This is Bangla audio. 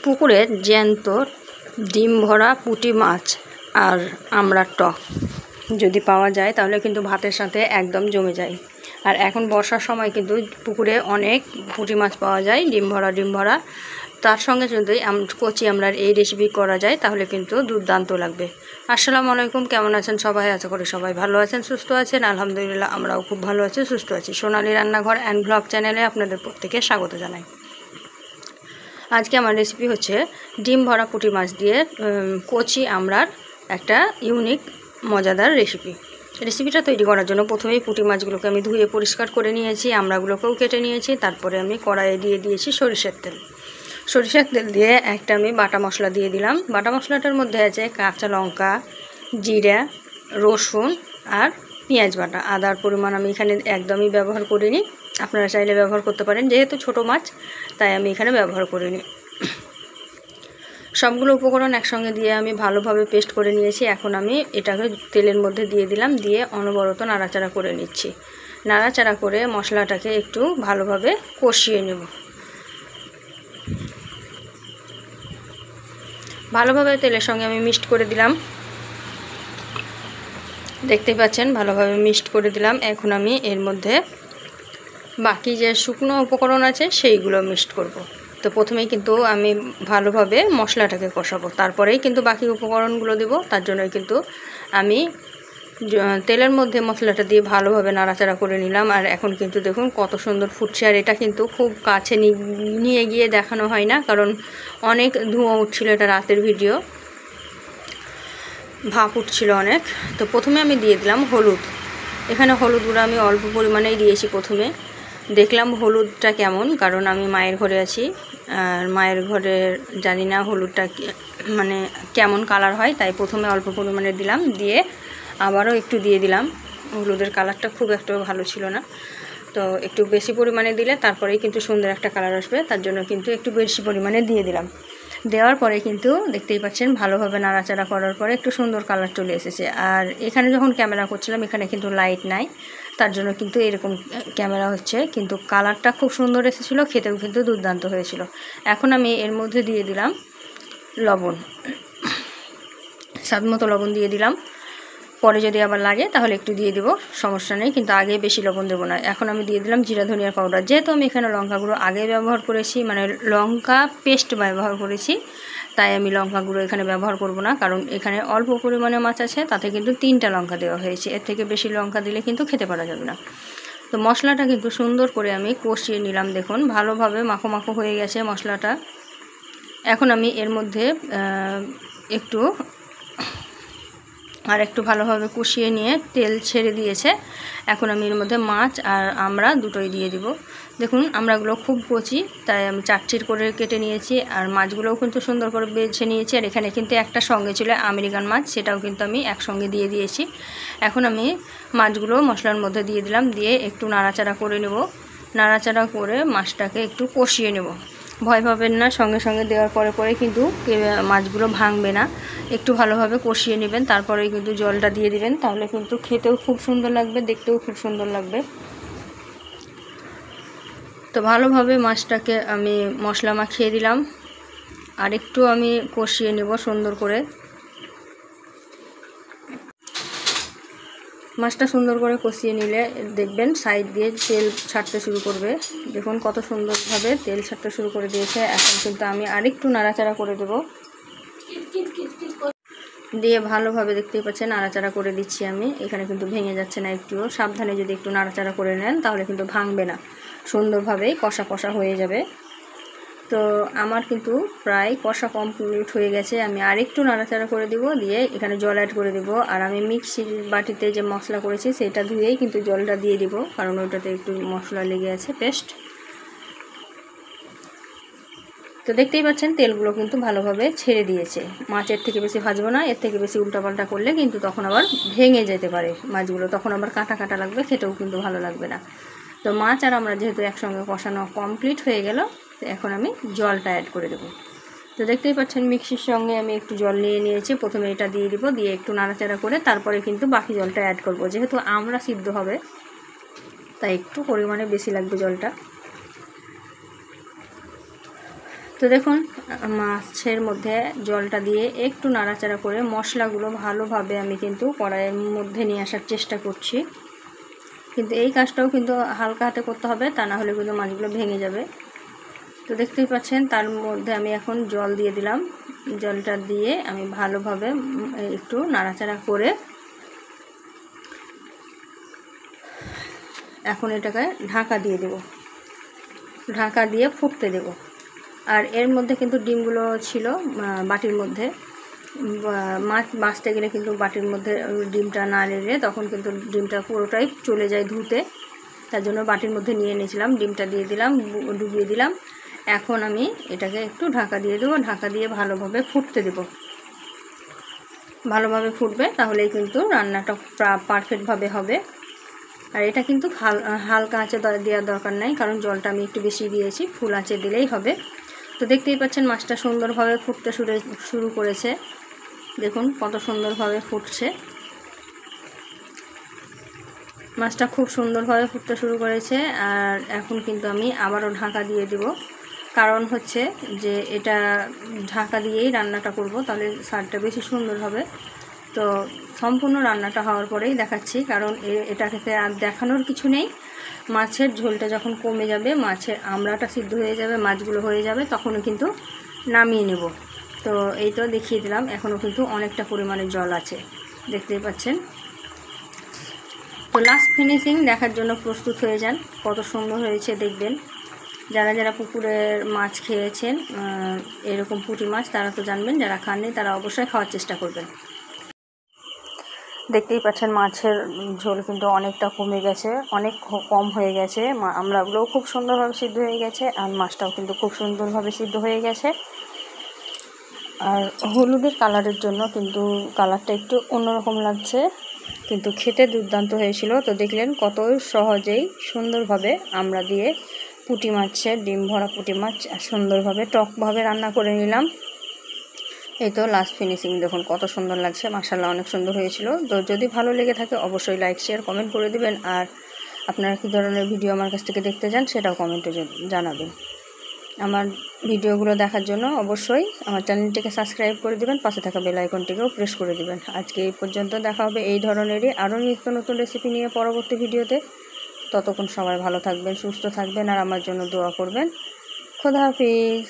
পুকুরের জ্যান্ত ডিম ভরা পুঁটি মাছ আর আমড়ার টক যদি পাওয়া যায় তাহলে কিন্তু ভাতের সাথে একদম জমে যায়। আর এখন বর্ষার সময় কিন্তু পুকুরে অনেক পুঁটি মাছ পাওয়া যায় ডিম ভরা, তার সঙ্গে যদি কচি আমড়ার এই রেসিপি করা যায় তাহলে কিন্তু দুর্দান্ত লাগবে। আসসালামু আলাইকুম, কেমন আছেন সবাই? আশা করি সবাই ভালো আছেন, সুস্থ আছেন। আলহামদুলিল্লাহ আমরাও খুব ভালো আছি, সুস্থ আছি। সোনালী রান্নাঘর অ্যান্ড ব্লগ চ্যানেলে আপনাদের প্রত্যেকে স্বাগত জানাই। আজকে আমার রেসিপি হচ্ছে ডিম ভরা পুঁটি মাছ দিয়ে কচি আমড়ার একটা ইউনিক মজাদার রেসিপিটা তৈরি করার জন্য প্রথমেই পুঁটি মাছগুলোকে আমি ধুয়ে পরিষ্কার করে নিয়েছি, আমড়াগুলোকেও কেটে নিয়েছি। তারপরে আমি কড়াইয়ে দিয়ে দিয়েছি সরিষার তেল দিয়ে একটা আমি বাটা মশলা দিয়ে দিলাম। বাটা মশলাটার মধ্যে আছে কাঁচা লঙ্কা, জিরা, রসুন আর পেঁয়াজ বাটা। আদার পরিমাণ আমি এখানে একদমই ব্যবহার করিনি, আপনারা চাইলে ব্যবহার করতে পারেন। যেহেতু ছোটো মাছ তাই আমি এখানে ব্যবহার করিনি। সবগুলো উপকরণ একসঙ্গে দিয়ে আমি ভালোভাবে পেস্ট করে নিয়েছি। এখন আমি এটাকে তেলের মধ্যে দিয়ে দিলাম, দিয়ে অনবরত নাড়াচাড়া করে নিচ্ছি। নাড়াচাড়া করে মশলাটাকে একটু ভালোভাবে কষিয়ে নেব। ভালোভাবে তেলের সঙ্গে আমি মিক্সড করে দিলাম, দেখতেই পাচ্ছেন ভালোভাবে মিক্সড করে দিলাম। এখন আমি এর মধ্যে বাকি যে শুকনো উপকরণ আছে সেইগুলো মিক্সড করব। তো প্রথমেই কিন্তু আমি ভালোভাবে মশলাটাকে কষাবো, তারপরেই কিন্তু বাকি উপকরণগুলো দেব। তার জন্যই কিন্তু আমি তেলের মধ্যে মশলাটা দিয়ে ভালোভাবে নাড়াচাড়া করে নিলাম। আর এখন কিন্তু দেখুন কত সুন্দর ফুটছে। আর এটা কিন্তু খুব কাছে নিয়ে গিয়ে দেখানো হয় না, কারণ অনেক ধোঁয়া উঠছিল, এটা রাতের ভিডিও, ভাপ উঠছিল অনেক। তো প্রথমে আমি দিয়ে দিলাম হলুদ। এখানে হলুদ গুঁড়ো আমি অল্প পরিমাণেই দিয়েছি। প্রথমে দেখলাম হলুদটা কেমন, কারণ আমি মায়ের ঘরে আছি আর মায়ের ঘরের জানি না হলুদটা মানে কেমন কালার হয়, তাই প্রথমে অল্প পরিমাণে দিলাম, দিয়ে আবারও একটু দিয়ে দিলাম। হলুদের কালারটা খুব একটা ভালো ছিল না, তো একটু বেশি পরিমাণে দিলে তারপরেই কিন্তু সুন্দর একটা কালার আসবে, তার জন্য কিন্তু একটু বেশি পরিমাণে দিয়ে দিলাম। দেওয়ার পরে কিন্তু দেখতেই পাচ্ছেন ভালোভাবে নাড়াচাড়া করার পরে একটু সুন্দর কালার চলে এসেছে। আর এখানে যখন ক্যামেরা করছিলাম এখানে কিন্তু লাইট নাই, তার জন্য কিন্তু এরকম ক্যামেরা হচ্ছে, কিন্তু কালারটা খুব সুন্দর এসেছিলো, খেতেও কিন্তু দুর্দান্ত হয়েছিল। এখন আমি এর মধ্যে দিয়ে দিলাম লবণ, স্বাদ মতো লবণ দিয়ে দিলাম। পরে যদি আবার লাগে তাহলে একটু দিয়ে দেবো, সমস্যা নেই, কিন্তু আগে বেশি লবণ দেবো না। এখন আমি দিয়ে দিলাম জিরা ধনিয়ার পাউডার। যেহেতু আমি এখানে লঙ্কা গুঁড়ো আগে ব্যবহার করেছি, মানে লঙ্কা পেস্ট ব্যবহার করেছি, তাই আমি লঙ্কা গুঁড়ো এখানে ব্যবহার করব না, কারণ এখানে অল্প পরিমাণে মাছ আছে, তাতে কিন্তু 3টা লঙ্কা দেওয়া হয়েছে। এর থেকে বেশি লঙ্কা দিলে কিন্তু খেতে পারা যাবে না। তো মশলাটা কিন্তু সুন্দর করে আমি কষিয়ে নিলাম। দেখুন ভালোভাবে মাখো মাখো হয়ে গেছে মশলাটা। এখন আমি এর মধ্যে একটু ভালোভাবে কষিয়ে নিয়ে তেল ছেড়ে দিয়েছে। এখন আমি এর মধ্যে মাছ আর আমড়া দুটোই দিয়ে দিব। দেখুন আমড়াগুলো খুব কচি, তাই আমি চাকচির করে কেটে নিয়েছি, আর মাছগুলোও কিন্তু সুন্দর করে বেছে নিয়েছি। আর এখানে কিন্তু একটা সঙ্গে ছিল আমেরিকান মাছ, সেটাও কিন্তু আমি একসঙ্গে দিয়ে দিয়েছি। এখন আমি মাছগুলো মশলার মধ্যে দিয়ে দিলাম, দিয়ে একটু নাড়াচাড়া করে নেব। নাড়াচাড়া করে মাছটাকে একটু কষিয়ে নেব। ভয় পাবেন না, সঙ্গে সঙ্গে দেওয়ার পরে কিন্তু মাছগুলো ভাঙবে না। একটু ভালোভাবে কষিয়ে নেবেন, তারপরেই কিন্তু জলটা দিয়ে দিবেন, তাহলে কিন্তু খেতেও খুব সুন্দর লাগবে, দেখতেও খুব সুন্দর লাগবে। তো ভালোভাবে মাছটাকে আমি মশলা মাখিয়ে দিলাম, আর একটু আমি কষিয়ে নেব সুন্দর করে। মাছটা সুন্দর করে কষিয়ে নিলে দেখবেন সাইড দিয়ে তেল ছাড়তে শুরু করবে। দেখুন কত সুন্দরভাবে তেল ছাড়তে শুরু করে দিয়েছে। এখন কিন্তু আমি আরেকটু নাড়াচাড়া করে দেব, দিয়ে ভালোভাবে দেখতেই পাচ্ছেন নাড়াচাড়া করে দিচ্ছি আমি। এখানে কিন্তু ভেঙে যাচ্ছে না একটুও। সাবধানে যদি একটু নাড়াচাড়া করে নেন তাহলে কিন্তু ভাঙবে না, সুন্দরভাবেই কষা কষা হয়ে যাবে। তো আমার কিন্তু প্রায় কষা কমপ্লিট হয়ে গেছে। আমি আরেকটু নাড়াচাড়া করে দিব, দিয়ে এখানে জল অ্যাড করে দিব। আর আমি মিক্সির বাটিতে যে মশলা করেছি সেটা ধুয়েই কিন্তু জলটা দিয়ে দিব, কারণ ওইটাতে একটু মশলা লেগে আছে পেস্ট। তো দেখতেই পাচ্ছেন তেলগুলো কিন্তু ভালোভাবে ছেড়ে দিয়েছে। মাছের থেকে বেশি ভাজবো না, এর থেকে বেশি উল্টাপাল্টা করলে কিন্তু তখন আবার ভেঙে যেতে পারে মাছগুলো, তখন আবার কাটা কাটা লাগবে, খেতেও কিন্তু ভালো লাগবে না। তো মাছ আর আমরা যেহেতু একসঙ্গে কষানো কমপ্লিট হয়ে গেল, এখন আমি জলটা অ্যাড করে দেবো। তো দেখতেই পাচ্ছেন মিক্সির সঙ্গে আমি একটু জল নিয়ে নিয়েছি। প্রথমে এটা দিয়ে দিব, দিয়ে একটু নাড়াচাড়া করে তারপরে কিন্তু বাকি জলটা অ্যাড করব। যেহেতু আমরা সিদ্ধ হবে তাই একটু পরিমাণে বেশি লাগবে জলটা। তো দেখুন মাছের মধ্যে জলটা দিয়ে একটু নাড়াচাড়া করে মশলাগুলো ভালোভাবে আমি কিন্তু কড়াইয়ের মধ্যে নিয়ে আসার চেষ্টা করছি। কিন্তু এই কাজটাও কিন্তু হালকা হাতে করতে হবে, তা না হলে কিন্তু মাছগুলো ভেঙে যাবে। তো দেখতেই পাচ্ছেন তার মধ্যে আমি এখন জল দিয়ে দিলাম। জলটা দিয়ে আমি ভালোভাবে একটু নাড়াচাড়া করে এখন এটাকে ঢাকা দিয়ে দেব, ঢাকা দিয়ে ফুটতে দেব। আর এর মধ্যে কিন্তু ডিমগুলো ছিল বাটির মধ্যে। মাছ বাছতে গেলে কিন্তু বাটির মধ্যে ডিমটা না নিলে তখন কিন্তু ডিমটা পুরোটাই চলে যায় ধুতে, তার জন্য বাটির মধ্যে নিয়ে নিয়েছিলাম। ডিমটা দিয়ে দিলাম, ডুবিয়ে দিলাম। এখন আমি এটাকে একটু ঢাকা দিয়ে দেবো, ঢাকা দিয়ে ভালোভাবে ফুটতে দেব। ভালোভাবে ফুটবে, তাহলেই কিন্তু রান্নাটা পারফেক্টভাবে হবে। আর এটা কিন্তু হালকা আঁচে দেওয়ার দরকার নাই, কারণ জলটা আমি একটু বেশি দিয়েছি, ফুল আঁচে দিলেই হবে। তো দেখতেই পাচ্ছেন মাছটা সুন্দরভাবে ফুটতে শুরু করেছে। দেখুন কত সুন্দরভাবে ফুটছে মাছটা, খুব সুন্দরভাবে ফুটতে শুরু করেছে। আর এখন কিন্তু আমি আবারও ঢাকা দিয়ে দেব, কারণ হচ্ছে যে এটা ঢাকা দিয়েই রান্নাটা করব, তাহলে স্বাদটা বেশি সুন্দর হবে। তো সম্পূর্ণ রান্নাটা হওয়ার পরেই দেখাচ্ছি, কারণ এটা থেকে আর দেখানোর কিছু নেই। মাছের ঝোলটা যখন কমে যাবে, মাছের আমড়াটা সিদ্ধ হয়ে যাবে, মাছগুলো হয়ে যাবে, তখনও কিন্তু নামিয়ে নেব। তো এই তো দেখিয়ে দিলাম, এখনও কিন্তু অনেকটা পরিমাণে জল আছে, দেখতেই পাচ্ছেন। তো লাস্ট ফিনিশিং দেখার জন্য প্রস্তুত হয়ে যান, কত সুন্দর হয়েছে দেখবেন। যারা যারা পুকুরের মাছ খেয়েছেন এরকম পুঁটি মাছ, তারা তো জানবেন, যারা খাননি তারা অবশ্যই খাওয়ার চেষ্টা করবেন। দেখতেই পাচ্ছেন মাছের ঝোল কিন্তু অনেকটা কমে গেছে, অনেক কম হয়ে গেছে। আমড়াগুলোও খুব সুন্দরভাবে সিদ্ধ হয়ে গেছে, আর মাছটাও কিন্তু খুব সুন্দরভাবে সিদ্ধ হয়ে গেছে। আর হলুদের কালারের জন্য কিন্তু কালারটা একটু অন্যরকম লাগছে, কিন্তু খেতে দুর্দান্ত হয়েছিল। তো দেখলেন কত সহজেই সুন্দরভাবে আমরা দিয়ে পুঁটি মাছের ডিম ভরা পুঁটি মাছ সুন্দরভাবে টকভাবে রান্না করে নিলাম। এই তো লাস্ট ফিনিশিং দেখুন কত সুন্দর লাগছে, মাশাআল্লাহ অনেক সুন্দর হয়েছিল। তো যদি ভালো লেগে থাকে অবশ্যই লাইক শেয়ার কমেন্ট করে দিবেন। আর আপনারা কী ধরনের ভিডিও আমার কাছ থেকে দেখতে চান সেটাও কমেন্টে জানাবেন। আমার ভিডিওগুলো দেখার জন্য অবশ্যই আমার চ্যানেলটিকে সাবস্ক্রাইব করে দিবেন, পাশে থাকা বেল আইকনটিকেও প্রেস করে দিবেন। আজকে এই পর্যন্ত, দেখা হবে এই ধরনেরই আরও নিত্য নতুন রেসিপি নিয়ে পরবর্তী ভিডিওতে। ততক্ষণ সবাই ভালো থাকবেন, সুস্থ থাকবেন, আর আমার জন্য দোয়া করবেন। খোদা হাফিজ।